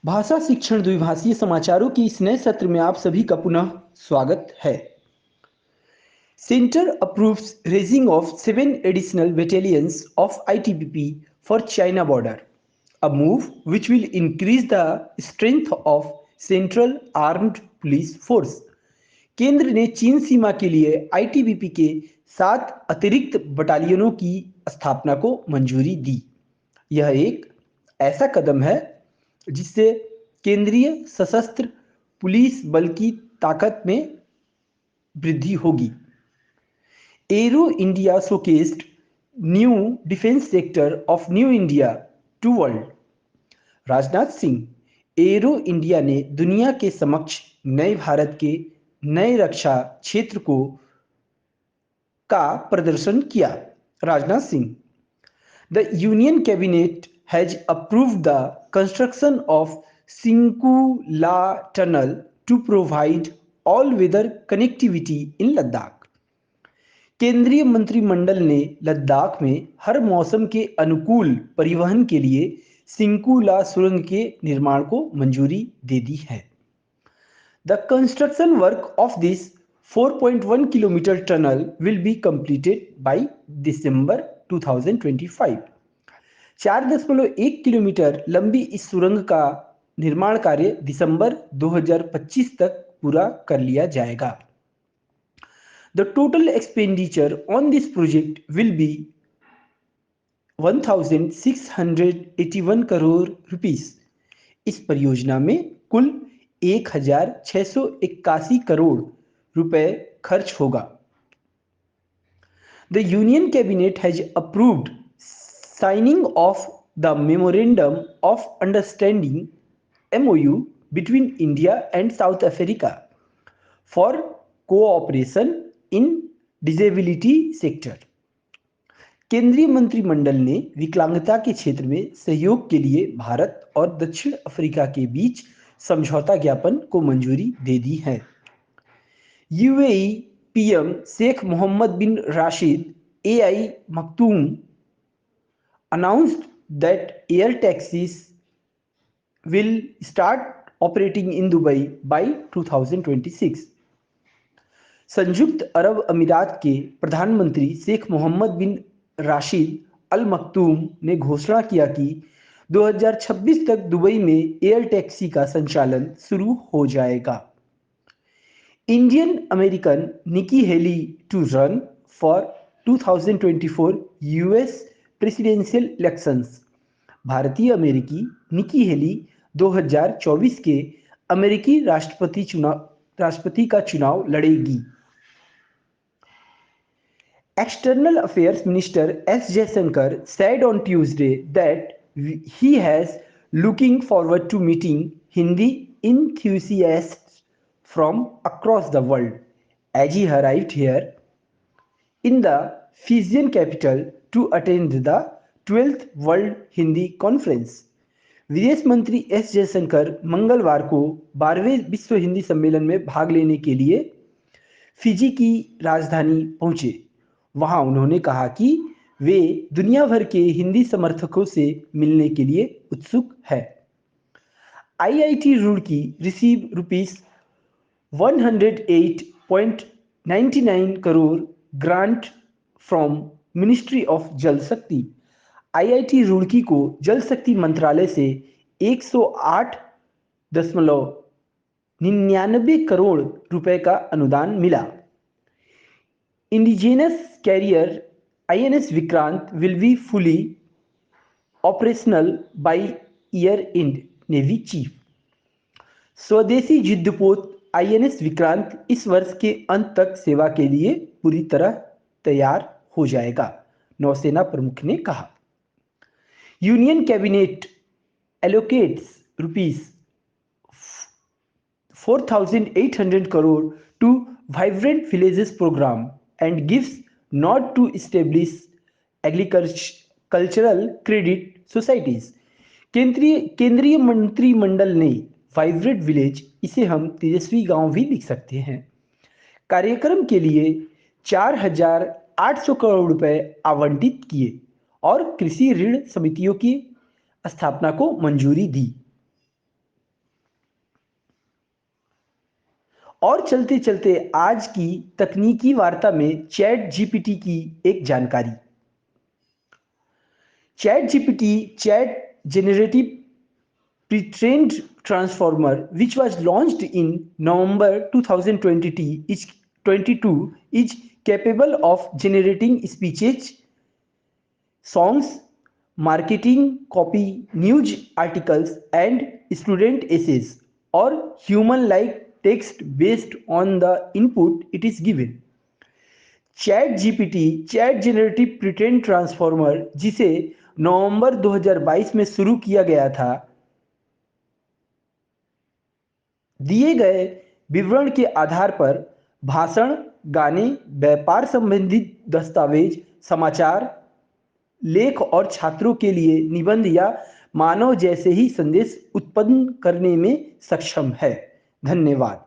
भाषा शिक्षण द्विभाषीय समाचारों के इस नए सत्र में आप सभी का पुनः स्वागत है। Center approves raising of 7 additional battalions of ITBP for China border, a move which will increase the strength of Central Armed Police Force. केंद्र ने चीन सीमा के लिए आईटीबीपी के 7 अतिरिक्त बटालियनों की स्थापना को मंजूरी दी। यह एक ऐसा कदम है जिससे केंद्रीय सशस्त्र पुलिस बल की ताकत में वृद्धि होगी। Aero India showcased new defence sector of new India to world. Rajnath Singh Aero India ने दुनिया के समक्ष नए भारत के नए रक्षा क्षेत्र का प्रदर्शन किया। Rajnath Singh, the union cabinet has approved the construction of Singkula Tunnel to provide all-weather connectivity in Ladakh. केंद्रीय मंत्रिमंडल ने लद्दाख में हर मौसम के अनुकूल परिवहन के लिए सिंकुला सुरंग के निर्माण को मंजूरी दे दी है। The construction work of this 4.1 kilometer tunnel will be completed by December 2025. 4.1 kilometre लंबी इस सुरंग का निर्माण कार्य दिसंबर 2025 तक पूरा कर लिया जाएगा। The total expenditure on this project will be 1681 crore rupees. इस परियोजना में कुल 1681 करोड़ रुपए खर्च होगा। The Union Cabinet has approved signing of the Memorandum of Understanding MOU between India and South Africa for cooperation in disability sector. केंद्रीय मंत्रिमंडल ने विकलांगता के क्षेत्र में सहयोग के लिए भारत और दक्षिण अफ्रीका के बीच समझौता ज्ञापन को मंजूरी दे दी है। UAE PM Sheikh Mohammed bin Rashid Al Maktoum announced that air taxis will start operating in Dubai by 2026. संयुक्त अरब अमीरात के प्रधानमंत्री शेख मोहम्मद बिन राशिद अल मखदूम ने घोषणा किया कि 2026 तक दुबई में एयर टैक्सी का संचालन शुरू हो जाएगा। Indian American Nikki Haley to run for 2024 US presidential elections. भारतीय अमेरिकी निकी हेली 2024 के अमेरिकी राष्ट्रपति का चुनाव लड़ेगी। External Affairs Minister S. Jaishankar said on Tuesday that he has looking forward to meeting Hindi enthusiasts from across the world as he arrived here in the Fijian capital to attend the 12th World Hindi Conference. विदेश मंत्री S Jaishankar मंगलवार को 12वें विश्व हिंदी सम्मेलन में भाग लेने के लिए फिजी की राजधानी पहुंचे। वहां उन्होंने कहा कि वे दुनिया भर के हिंदी समर्थकों से मिलने के लिए उत्सुक है। IIT Roorkee receive rupees 108.99 crore grant from ministry of जल शक्ति। आईआईटी रुड़की को जल शक्ति मंत्रालय से 108.99 करोड़ रुपए का अनुदान मिला। Indigenous carrier INS Vikrant will be fully operational by year and, navy chief. स्वदेशी युद्धपोत आईएनएस विक्रांत इस वर्ष के अंत तक सेवा के लिए पूरी तरह तैयार हो जाएगा, नौसेना प्रमुख ने कहा। Union cabinet allocates rupees 4,800 crore to Vibrant Villages program and gives nod to establish agricultural credit societies. केंद्रीय मंत्रिमंडल ने वाइब्रेंट विलेज, इसे हम तेजस्वी गांव भी लिख सकते हैं, कार्यक्रम के लिए 4,800 करोड़ रुपए आवंटित किए और कृषि ऋण समितियों की स्थापना को मंजूरी दी। और चलते चलते आज की तकनीकी वार्ता में चैट जीपीटी की एक जानकारी। Chat GPT, chat generative pre-trained transformer, which was launched in November 2022, is capable of generating speeches, songs, marketing copy, news articles, and student essays, or human-like text based on the input it is given. Chat GPT, chat generative pretrain transformer, जिसे नवंबर 2022 में शुरू किया गया था, दिए गए विवरण के आधार पर भाषण, गाने, व्यापार संबंधित दस्तावेज, समाचार, लेख और छात्रों के लिए निबंध या मानव जैसे ही संदेश उत्पन्न करने में सक्षम है। धन्यवाद।